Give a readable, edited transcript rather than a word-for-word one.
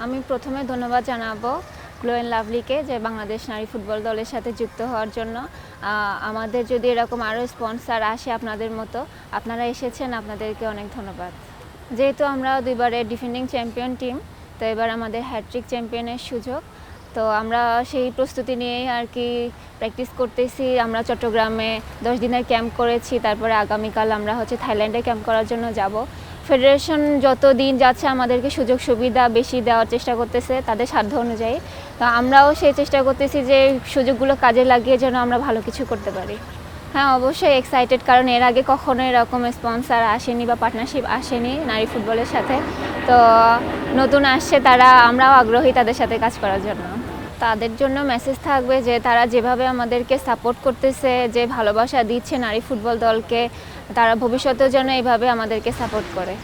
আমি প্রথমে ধন্যবাদ জানাবো গ্লো অ্যান্ড লাভলিকে যে বাংলাদেশ নারী ফুটবল দলের সাথে যুক্ত হওয়ার জন্য। আমাদের যদি এরকম আরও স্পন্সর আসে আপনাদের মতো, আপনারা এসেছেন, আপনাদেরকে অনেক ধন্যবাদ। যেহেতু আমরা দুইবারের ডিফেন্ডিং চ্যাম্পিয়ন টিম, তো এবার আমাদের হ্যাট্রিক চ্যাম্পিয়নের সুযোগ। তো আমরা সেই প্রস্তুতি নিয়েই আর কি প্র্যাকটিস করতেছি। আমরা চট্টগ্রামে 10 দিনের ক্যাম্প করেছি, তারপরে আগামীকাল আমরা থাইল্যান্ডে ক্যাম্প করার জন্য যাব। ফেডারেশন যত দিন যাচ্ছে আমাদেরকে সুযোগ সুবিধা বেশি দেওয়ার চেষ্টা করতেছে তাদের সাধ্য অনুযায়ী। তো আমরাও সেই চেষ্টা করতেছি যে সুযোগগুলো কাজে লাগিয়ে যেন আমরা ভালো কিছু করতে পারি। হ্যাঁ, অবশ্যই এক্সাইটেড, কারণ এর আগে কখনো এরকম স্পন্সর আসেনি বা পার্টনারশিপ আসেনি নারী ফুটবলের সাথে। তো নতুন আসছে তারা, আমরাও আগ্রহী তাদের সাথে কাজ করার জন্য। তাদের জন্য মেসেজ থাকবে যে তারা যেভাবে আমাদেরকে সাপোর্ট করতেছে, যে ভালোবাসা দিচ্ছে নারী ফুটবল দলকে, তারা ভবিষ্যতেও যেন এইভাবে আমাদেরকে সাপোর্ট করে।